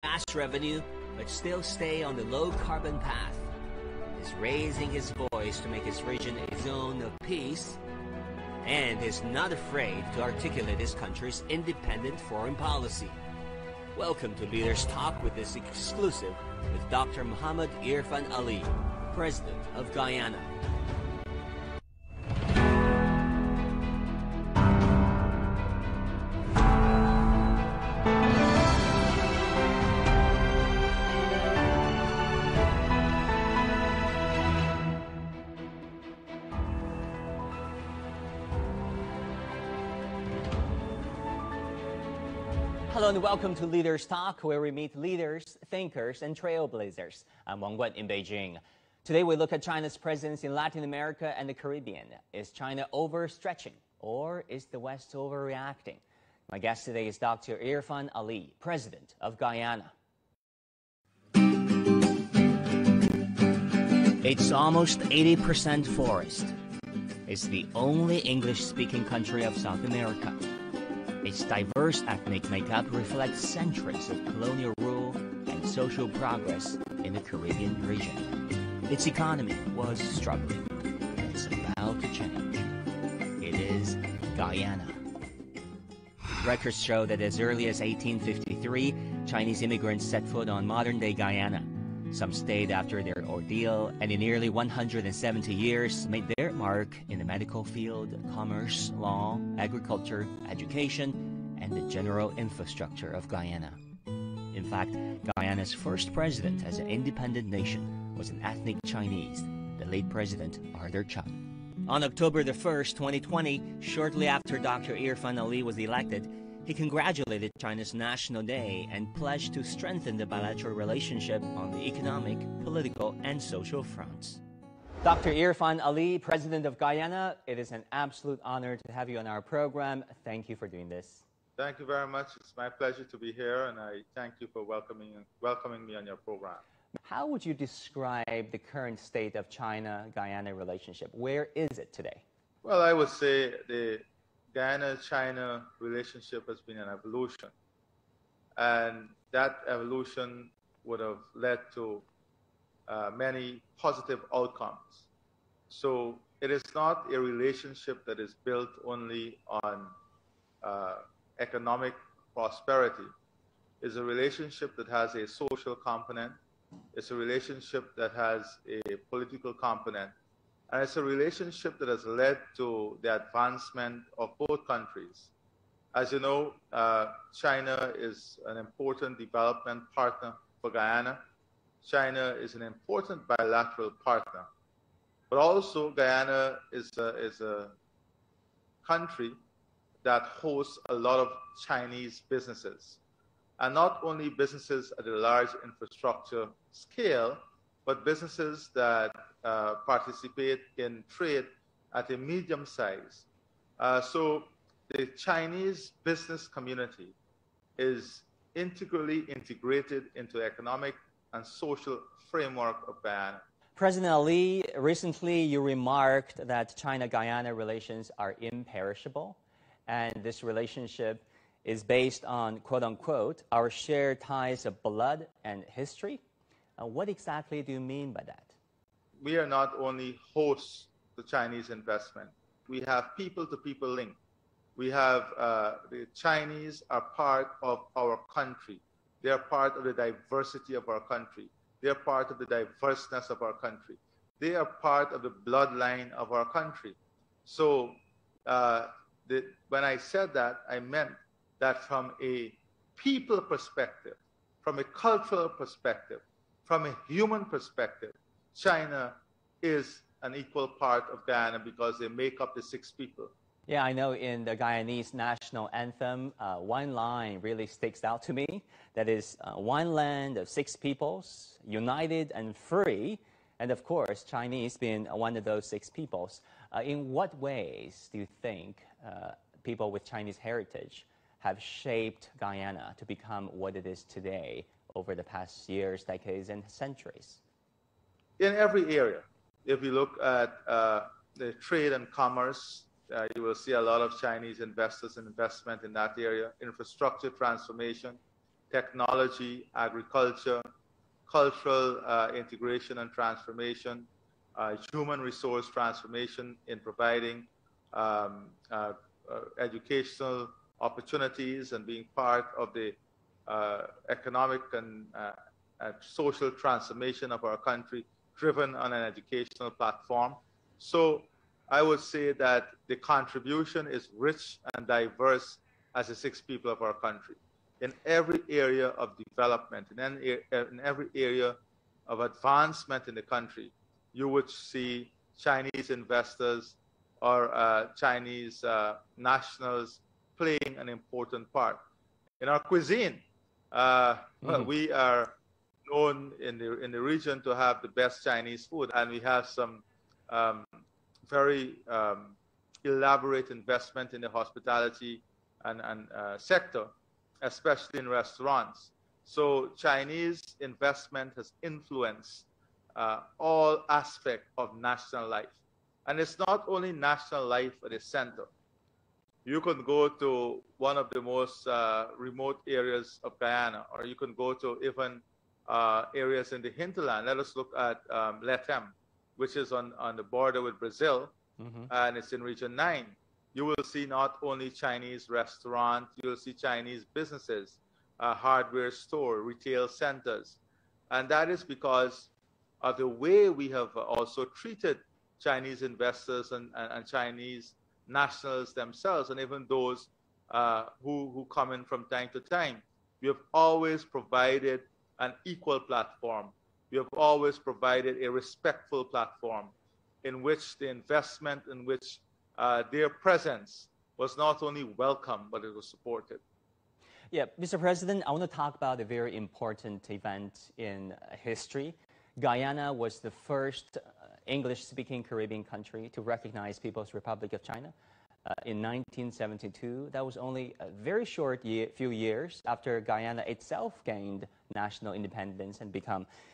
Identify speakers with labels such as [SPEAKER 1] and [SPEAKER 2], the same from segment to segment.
[SPEAKER 1] vast revenue, but still stay on the low-carbon path. Is raising his voice to make his region a zone of peace, and is not afraid to articulate his country's independent foreign policy. Welcome to Leaders Talk with this exclusive with Dr. Mohamed Irfaan Ali, President of Guyana. Hello and welcome to Leaders Talk, where we meet leaders, thinkers, and trailblazers. I'm Wang in Beijing. Today we look at China's presence in Latin America and the Caribbean. Is China overstretching, or is the West overreacting? My guest today is Dr. Irfaan Ali, President of Guyana. It's almost 80% forest. It's the only English-speaking country of South America. Its diverse ethnic makeup reflects centuries of colonial rule and social progress in the Caribbean region. Its economy was struggling, but it's about to change. It is Guyana. Records show that as early as 1853, Chinese immigrants set foot on modern-day Guyana. Some stayed after their ordeal, and in nearly 170 years made their mark in the medical field, commerce, law, agriculture, education, and the general infrastructure of Guyana. In fact, Guyana's first president as an independent nation was an ethnic Chinese, the late President Arthur Chun. On October the 1st, 2020, shortly after Dr. Irfaan Ali was elected, he congratulated China's National Day and pledged to strengthen the bilateral relationship on the economic, political, and social fronts. Dr. Irfaan Ali, President of Guyana, it is an absolute honor to have you on our program. Thank you for doing this.
[SPEAKER 2] Thank you very much. It's my pleasure to be here, and I thank you for welcoming me on your program.
[SPEAKER 1] How would you describe the current state of China-Guyana relationship? Where is it today?
[SPEAKER 2] Well, I would say the Guyana-China relationship has been an evolution, and that evolution would have led to many positive outcomes. So it is not a relationship that is built only on economic prosperity. It's a relationship that has a social component. It's a relationship that has a political component. And it's a relationship that has led to the advancement of both countries. As you know, China is an important development partner for Guyana. China is an important bilateral partner. But also, Guyana is a country that hosts a lot of Chinese businesses. And not only businesses at a large infrastructure scale, but businesses that participate in trade at a medium size. So the Chinese business community is integrally integrated into the economic and social framework of Guyana.
[SPEAKER 1] President Ali, recently you remarked that China-Guyana relations are imperishable, and this relationship is based on, quote-unquote, our shared ties of blood and history. What exactly do you mean by that?
[SPEAKER 2] We are not only hosts to Chinese investment. We have people-to-people link. We have the Chinese are part of our country. They are part of the diversity of our country. They are part of the diverseness of our country. They are part of the bloodline of our country. So when I said that, I meant that from a people perspective, from a cultural perspective, from a human perspective, China is an equal part of Guyana because they make up the 6 people.
[SPEAKER 1] Yeah, I know in the Guyanese national anthem, one line really sticks out to me. That is, one land of 6 peoples, united and free. And of course, Chinese being one of those 6 peoples. In what ways do you think people with Chinese heritage have shaped Guyana to become what it is today over the past years, decades, and centuries?
[SPEAKER 2] In every area. If you look at the trade and commerce, you will see a lot of Chinese investors and investment in that area. Infrastructure transformation, technology, agriculture, cultural integration and transformation, human resource transformation in providing educational opportunities and being part of the economic and social transformation of our country driven on an educational platform. So I would say that the contribution is rich and diverse as the six people of our country. In every area of development, in every area of advancement in the country, you would see Chinese investors or Chinese nationals playing an important part. In our cuisine, we are known in the region to have the best Chinese food, and we have some very elaborate investment in the hospitality and sector, especially in restaurants. So Chinese investment has influenced all aspects of national life. And it's not only national life at the center. You can go to one of the most remote areas of Guyana, or you can go to even areas in the hinterland. Let us look at Letem, which is on the border with Brazil, and it's in Region 9. You will see not only Chinese restaurants, you will see Chinese businesses, hardware store, retail centers. And that is because of the way we have also treated Chinese investors and Chinese nationals themselves, and even those who come in from time to time. We have always provided an equal platform. We have always provided a respectful platform in which the investment, in which their presence was not only welcome, but it was supported.
[SPEAKER 1] Yeah, Mr. President, I want to talk about a very important event in history. Guyana was the first English-speaking Caribbean country to recognize People's Republic of China in 1972. That was only a very short few years after Guyana itself gained national independence and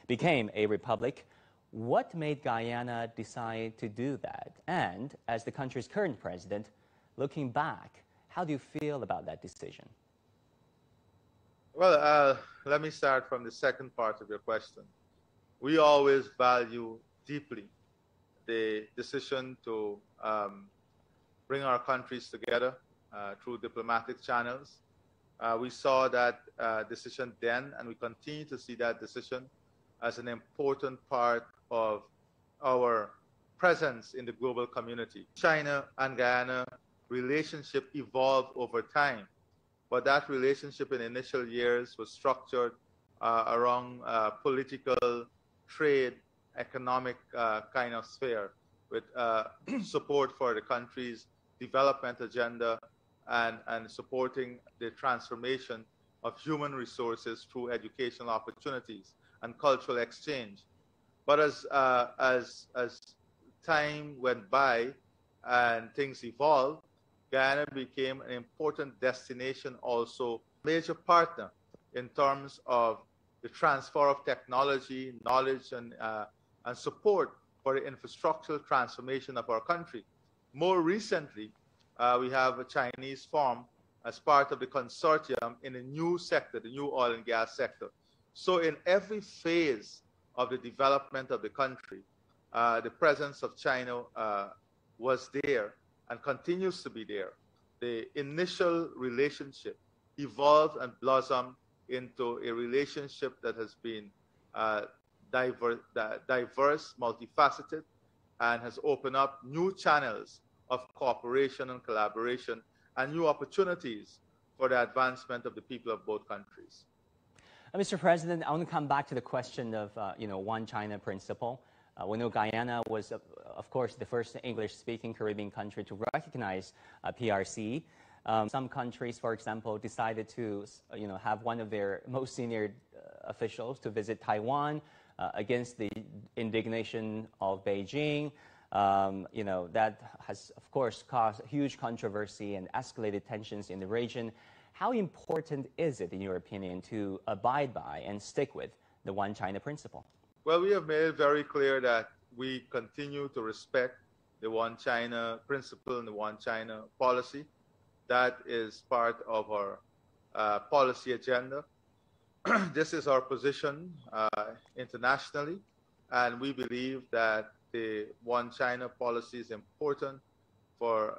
[SPEAKER 1] became a republic. What made Guyana decide to do that? And as the country's current president, looking back, how do you feel about that decision?
[SPEAKER 2] Well, let me start from the second part of your question. We always value deeply the decision to bring our countries together through diplomatic channels. We saw that decision then, and we continue to see that decision as an important part of our presence in the global community. China and Guyana relationship evolved over time, but that relationship in initial years was structured around political, trade, economic kind of sphere, with support for the country's development agenda and supporting the transformation of human resources through educational opportunities and cultural exchange. But as time went by and things evolved, Guyana became an important destination, also major partner in terms of the transfer of technology, knowledge, and support for the infrastructural transformation of our country. More recently, we have a Chinese firm as part of the consortium in a new sector, the new oil and gas sector. So in every phase of the development of the country, the presence of China was there and continues to be there. The initial relationship evolved and blossomed into a relationship that has been diverse, multifaceted, and has opened up new channels of cooperation and collaboration and new opportunities for the advancement of the people of both countries.
[SPEAKER 1] Mr. President, I want to come back to the question of One China principle. We know Guyana was, of course, the first English-speaking Caribbean country to recognize PRC. Some countries, for example, decided to have one of their most senior officials to visit Taiwan against the indignation of Beijing. That has, of course, caused huge controversy and escalated tensions in the region. How important is it, in your opinion, to abide by and stick with the One China principle?
[SPEAKER 2] Well, we have made it very clear that we continue to respect the One China principle and the One China policy. That is part of our policy agenda. this is our position internationally, and we believe that the One China policy is important for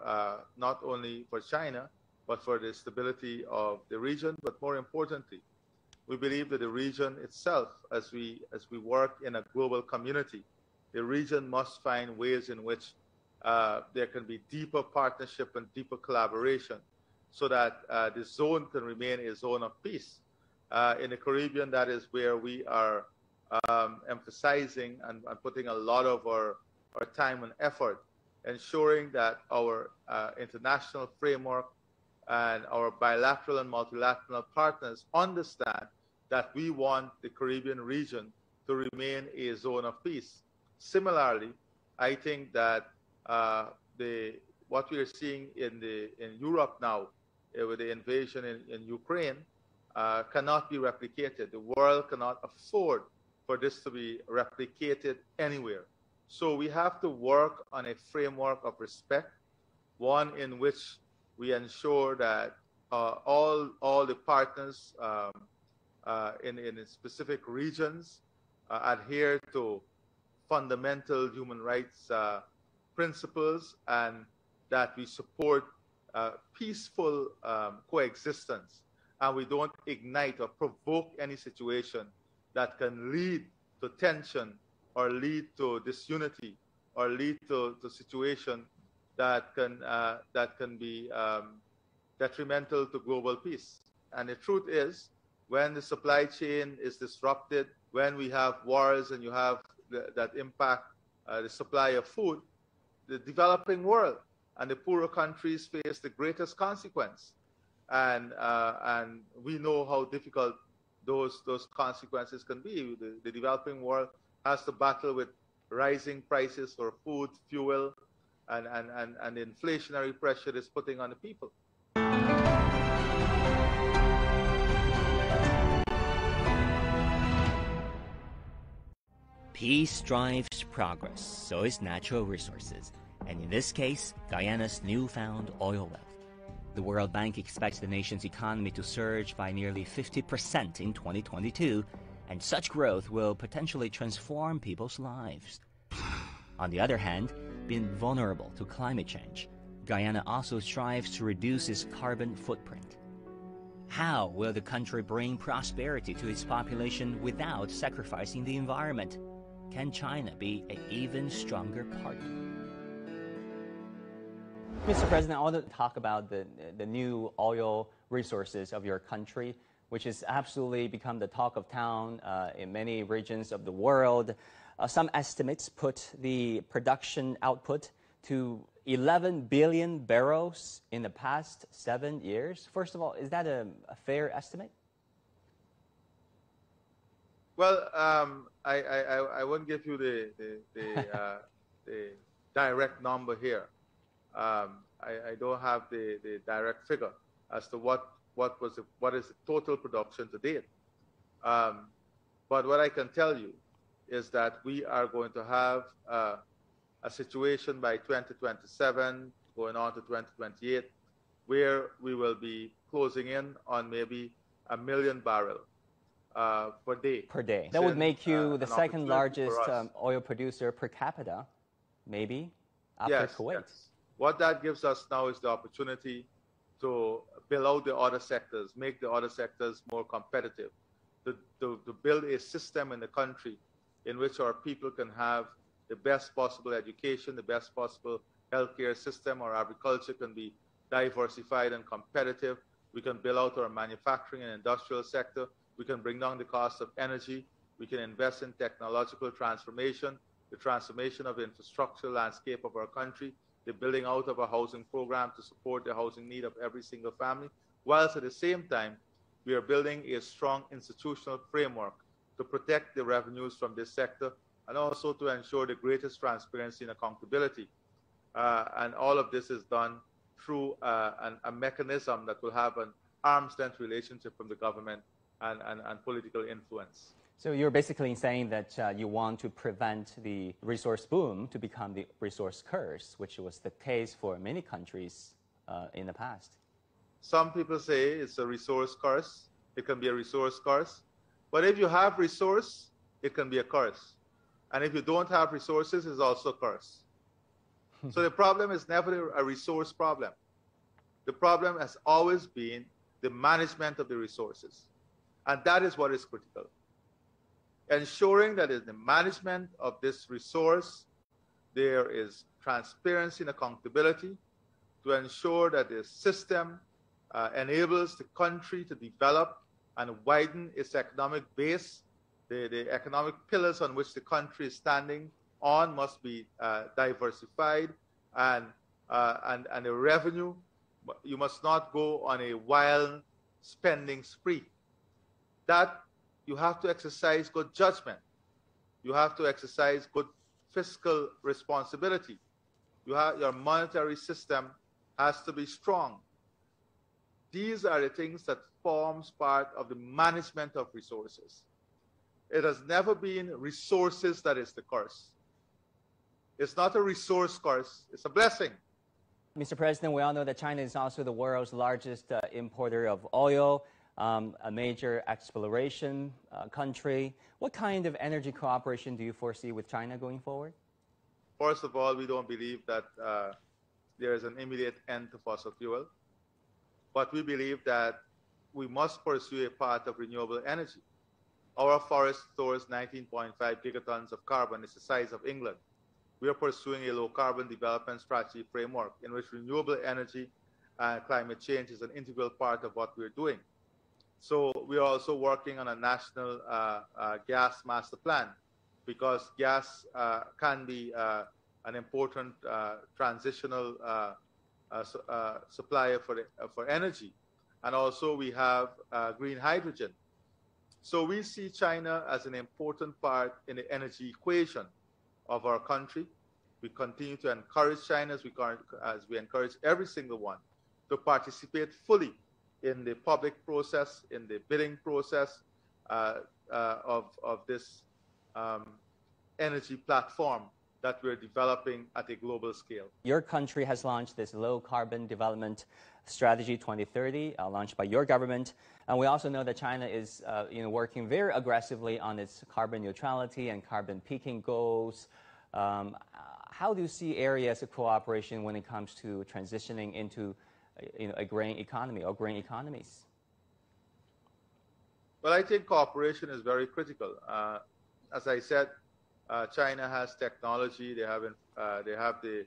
[SPEAKER 2] not only for China, but for the stability of the region. But more importantly, we believe that the region itself, as we work in a global community, the region must find ways in which there can be deeper partnership and deeper collaboration, so that the zone can remain a zone of peace. In the Caribbean, that is where we are emphasizing and putting a lot of our time and effort, ensuring that our international framework and our bilateral and multilateral partners understand that we want the Caribbean region to remain a zone of peace. Similarly, I think that what we are seeing in Europe now with the invasion in Ukraine cannot be replicated. The world cannot afford for this to be replicated anywhere. So we have to work on a framework of respect, one in which we ensure that all the partners in specific regions adhere to fundamental human rights principles, and that we support peaceful coexistence, and we don't ignite or provoke any situation that can lead to tension or lead to disunity or lead to situation that can be detrimental to global peace. And the truth is, when the supply chain is disrupted, when we have wars and you have that impact the supply of food, the developing world and the poorer countries face the greatest consequence. And we know how difficult those consequences can be. The developing world has to battle with rising prices for food, fuel, and the inflationary pressure it is putting on the people.
[SPEAKER 1] Peace drives progress, so is natural resources, and in this case, Guyana's newfound oil wealth. The World Bank expects the nation's economy to surge by nearly 50% in 2022, and such growth will potentially transform people's lives. On the other hand, being vulnerable to climate change, Guyana also strives to reduce its carbon footprint. How will the country bring prosperity to its population without sacrificing the environment? Can China be an even stronger partner?
[SPEAKER 3] Mr. President, I want to talk about the new oil resources of your country, which has absolutely become the talk of town in many regions of the world. Some estimates put the production output to 11 billion barrels in the past 7 years. First of all, is that a fair estimate?
[SPEAKER 2] Well, I won't give you the direct number here. I don't have the direct figure as to what is the total production to date. But what I can tell you is that we are going to have a situation by 2027, going on to 2028, where we will be closing in on maybe 1 million barrels per day.
[SPEAKER 3] Per day. That would make you the second largest oil producer per capita, maybe, after Kuwait.
[SPEAKER 2] Yes. What that gives us now is the opportunity to build out the other sectors, make the other sectors more competitive, to build a system in the country in which our people can have the best possible education, the best possible healthcare system. Our agriculture can be diversified and competitive. We can build out our manufacturing and industrial sector. We can bring down the cost of energy. We can invest in technological transformation, the transformation of the infrastructure landscape of our country, the building out of a housing program to support the housing need of every single family, whilst at the same time, we are building a strong institutional framework to protect the revenues from this sector and also to ensure the greatest transparency and accountability. And all of this is done through a mechanism that will have an arm's length relationship from the government and political influence.
[SPEAKER 3] So you're basically saying that you want to prevent the resource boom to become the resource curse, which was the case for many countries in the past.
[SPEAKER 2] Some people say it's a resource curse. It can be a resource curse. But if you have resource, it can be a curse. And if you don't have resources, it's also a curse. So the problem is never a resource problem. The problem has always been the management of the resources. And that is what is critical. Ensuring that in the management of this resource, there is transparency and accountability to ensure that the system enables the country to develop and widen its economic base. The economic pillars on which the country is standing on must be diversified, and the revenue, you must not go on a wild spending spree. That you have to exercise good judgment. You have to exercise good fiscal responsibility. Your monetary system has to be strong. These are the things that forms part of the management of resources. It has never been resources that is the curse. It's not a resource curse, it's a blessing.
[SPEAKER 3] Mr. President, we all know that China is also the world's largest importer of oil, a major exploration country. What kind of energy cooperation do you foresee with China going forward?
[SPEAKER 2] First of all, we don't believe that there is an immediate end to fossil fuel, but we believe that we must pursue a path of renewable energy. Our forest stores 19.5 gigatons of carbon. It's the size of England. We are pursuing a low-carbon development strategy framework in which renewable energy and climate change is an integral part of what we're doing. So we are also working on a national gas master plan, because gas can be an important transitional supplier for energy. And also we have green hydrogen. So we see China as an important part in the energy equation of our country. We continue to encourage China, as we encourage every single one, to participate fully in the public process, in the bidding process of this energy platform that we're developing at a global scale.
[SPEAKER 3] Your country has launched this low carbon development strategy 2030, launched by your government. And we also know that China is working very aggressively on its carbon neutrality and carbon peaking goals. How do you see areas of cooperation when it comes to transitioning into a grain economy or grain economies?
[SPEAKER 2] Well, I think cooperation is very critical. As I said, China has technology. They have the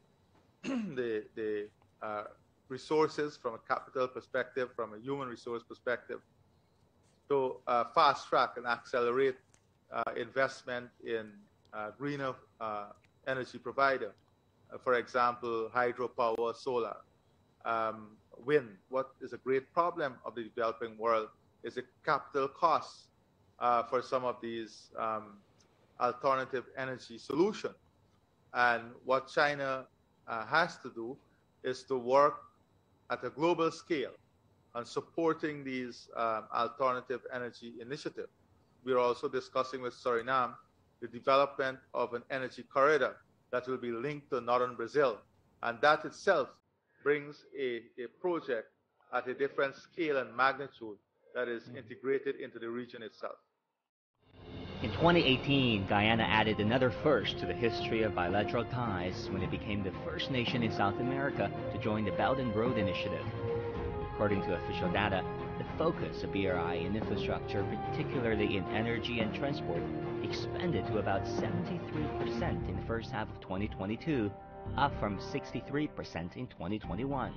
[SPEAKER 2] resources from a capital perspective, from a human resource perspective, to fast track and accelerate investment in greener energy provider. For example, hydropower, solar, wind. What is a great problem of the developing world is the capital costs for some of these alternative energy solution. And what China has to do is to work at a global scale on supporting these alternative energy initiatives. We're also discussing with Suriname the development of an energy corridor that will be linked to northern Brazil. And that itself brings a project at a different scale and magnitude that is integrated into the region itself.
[SPEAKER 1] In 2018, Guyana added another first to the history of bilateral ties when it became the first nation in South America to join the Belden Road initiative. According to official data, the focus of BRI in infrastructure, particularly in energy and transport, expanded to about 73% in the first half of 2022, up from 63% in 2021.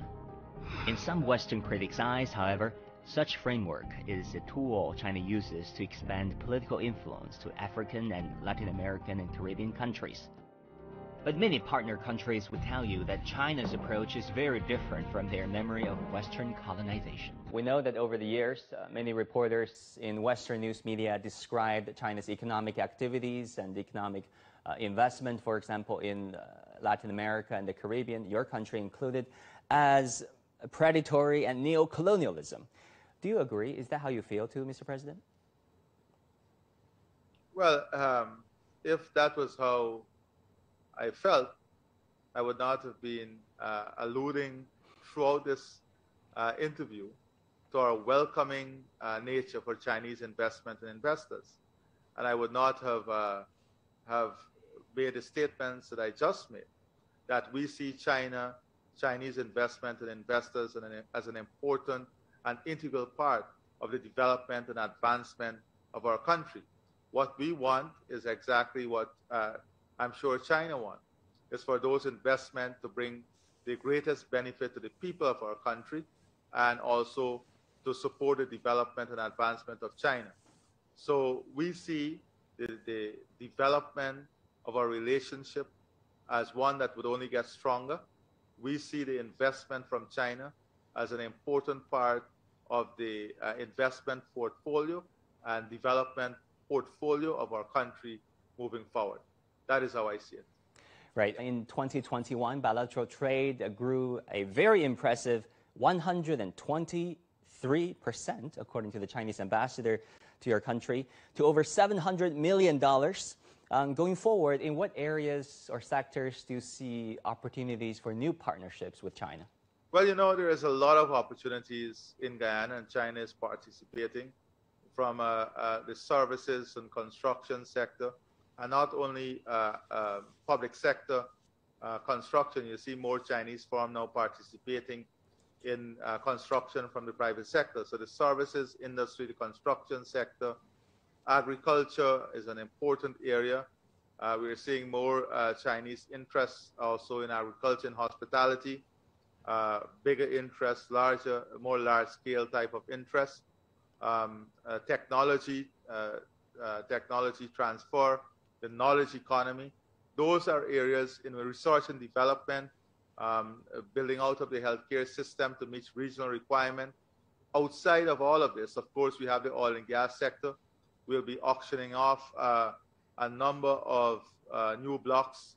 [SPEAKER 1] In some Western critics' eyes, however, such framework is a tool China uses to expand political influence to African and Latin American and Caribbean countries. But many partner countries would tell you that China's approach is very different from their memory of Western colonization. We know that over the years, many reporters in Western news media described China's economic activities and economic investment, for example, in Latin America and the Caribbean, your country included, as predatory and neo-colonialism. Do you agree? Is that how you feel too, Mr. President?
[SPEAKER 2] Well, if that was how I felt, I would not have been alluding throughout this interview to our welcoming nature for Chinese investment and investors. And I would not have made the statements that I just made, that we see Chinese investment and investors as an important and integral part of the development and advancement of our country. What we want is exactly what I'm sure China wants, is for those investments to bring the greatest benefit to the people of our country and also to support the development and advancement of China. So we see the development of our relationship as one that would only get stronger. We see the investment from China as an important part of the investment portfolio and development portfolio of our country moving forward. That is how I see it.
[SPEAKER 3] Right. In 2021, bilateral trade grew a very impressive 123%, according to the Chinese ambassador to your country, to over $700 million. Going forward, in what areas or sectors do you see opportunities for new partnerships with China?
[SPEAKER 2] Well, you know, there is a lot of opportunities in Guyana, and China is participating from the services and construction sector, and not only public sector construction. You see more Chinese firms now participating in construction from the private sector. So the services industry, the construction sector, agriculture is an important area. We're seeing more Chinese interests also in agriculture and hospitality, bigger interest, more large-scale type of interest, technology transfer, the knowledge economy. Those are areas in research and development, building out of the healthcare system to meet regional requirement. Outside of all of this, of course, we have the oil and gas sector. We'll be auctioning off a number of new blocks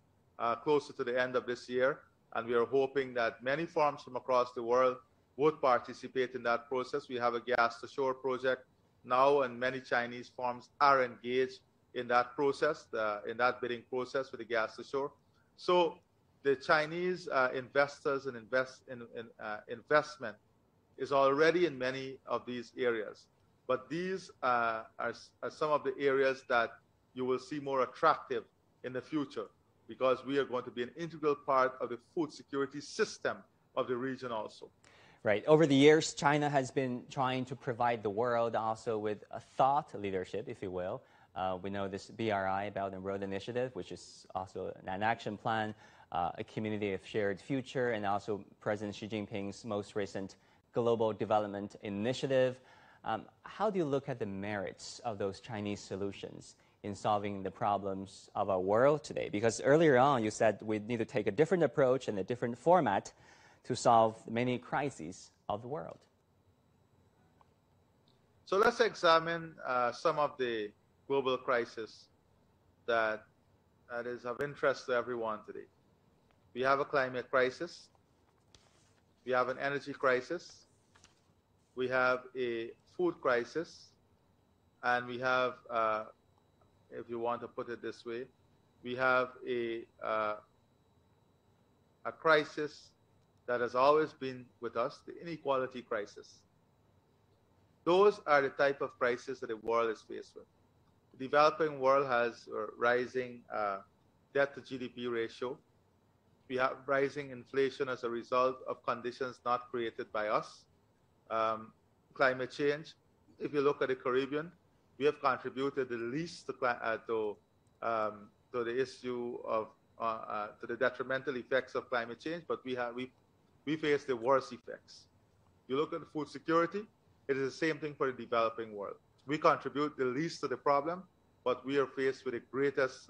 [SPEAKER 2] closer to the end of this year, and we are hoping that many firms from across the world would participate in that process. We have a gas-to-shore project now, and many Chinese firms are engaged in that process, in that bidding process for the gas-to-shore. So the Chinese investors and investment is already in many of these areas. But these are some of the areas that you will see more attractive in the future, because we are going to be an integral part of the food security system of the region also.
[SPEAKER 3] Right. Over the years, China has been trying to provide the world also with a thought leadership, if you will. We know this BRI, Belden Road Initiative, which is also an action plan, a community of shared future, and also President Xi Jinping's most recent Global Development Initiative. How do you look at the merits of those Chinese solutions in solving the problems of our world today? Because earlier on, you said we need to take a different approach and a different format to solve many crises of the world.
[SPEAKER 2] So let's examine some of the global crises that is of interest to everyone today. We have a climate crisis. We have an energy crisis. We have a food crisis. And we have, if you want to put it this way, we have a crisis that has always been with us, the inequality crisis. Those are the type of crises that the world is faced with. The developing world has a rising debt to GDP ratio. We have rising inflation as a result of conditions not created by us. Climate change. If you look at the Caribbean, we have contributed the least to the issue of to the detrimental effects of climate change, but we face the worst effects. You look at food security, it is the same thing for the developing world. We contribute the least to the problem, but we are faced with the greatest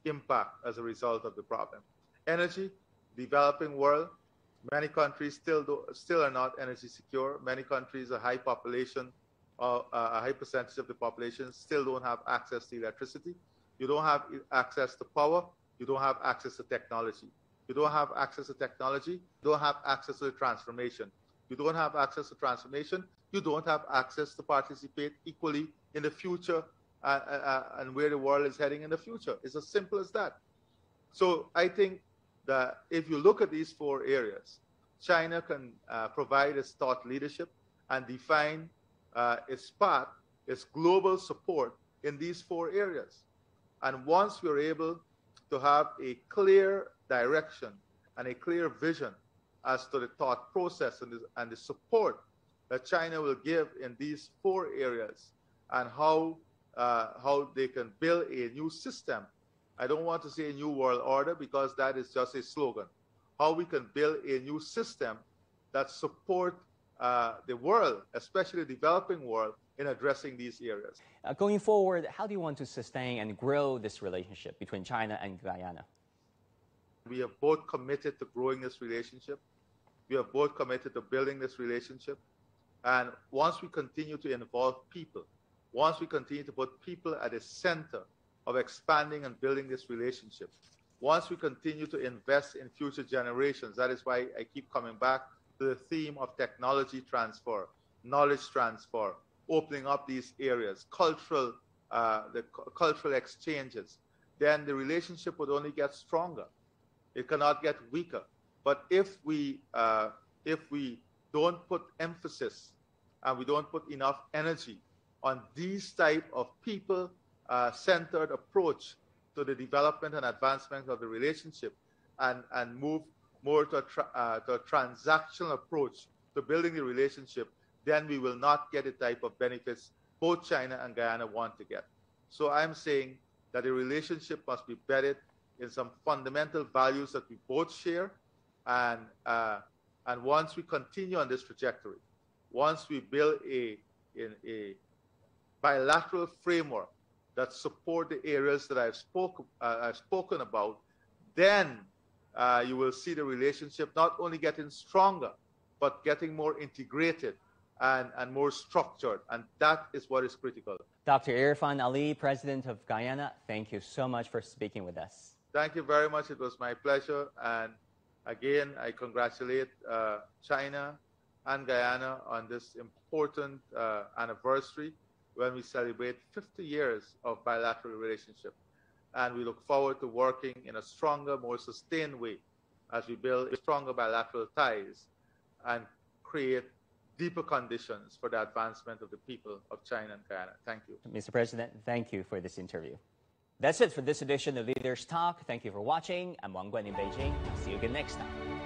[SPEAKER 2] impact as a result of the problem. Energy, developing world, many countries still are not energy secure. Many countries, a high population, a high percentage of the population still don't have access to electricity. You don't have access to power. You don't have access to technology. You don't have access to technology. You don't have access to the transformation. You don't have access to transformation. You don't have access to participate equally in the future and where the world is heading in the future. It's as simple as that. So I think that if you look at these four areas, China can provide its thought leadership and define its path, its global support in these 4 areas. And once we're able to have a clear direction and a clear vision as to the thought process and the support that China will give in these 4 areas, and how they can build a new system. I don't want to say a new world order, because that is just a slogan. How we can build a new system that support the world, especially the developing world, in addressing these areas.
[SPEAKER 3] Going forward, how do you want to sustain and grow this relationship between China and Guyana?
[SPEAKER 2] We are both committed to growing this relationship. We are both committed to building this relationship. And once we continue to involve people, once we continue to put people at the center of expanding and building this relationship, once we continue to invest in future generations, that is why I keep coming back to the theme of technology transfer, knowledge transfer, opening up these areas, cultural exchanges, then the relationship would only get stronger. It cannot get weaker. But if we don't put emphasis and we don't put enough energy on these type of people-centered approach to the development and advancement of the relationship, and move more to a transactional approach to building the relationship, then we will not get the type of benefits both China and Guyana want to get. So I'm saying that the relationship must be bedded in some fundamental values that we both share, and once we continue on this trajectory, once we build a bilateral framework that support the areas that I've spoken about, then you will see the relationship not only getting stronger, but getting more integrated and more structured. And that is what is critical.
[SPEAKER 3] Dr. Irfaan Ali, President of Guyana, thank you so much for speaking with us.
[SPEAKER 2] Thank you very much. It was my pleasure. And again, I congratulate China and Guyana on this important anniversary when we celebrate 50 years of bilateral relationship. And we look forward to working in a stronger, more sustained way as we build stronger bilateral ties and create deeper conditions for the advancement of the people of China and Guyana. Thank you.
[SPEAKER 3] Mr. President, thank you for this interview. That's it for this edition of Leaders Talk. Thank you for watching. I'm Wang Guan in Beijing. See you again next time.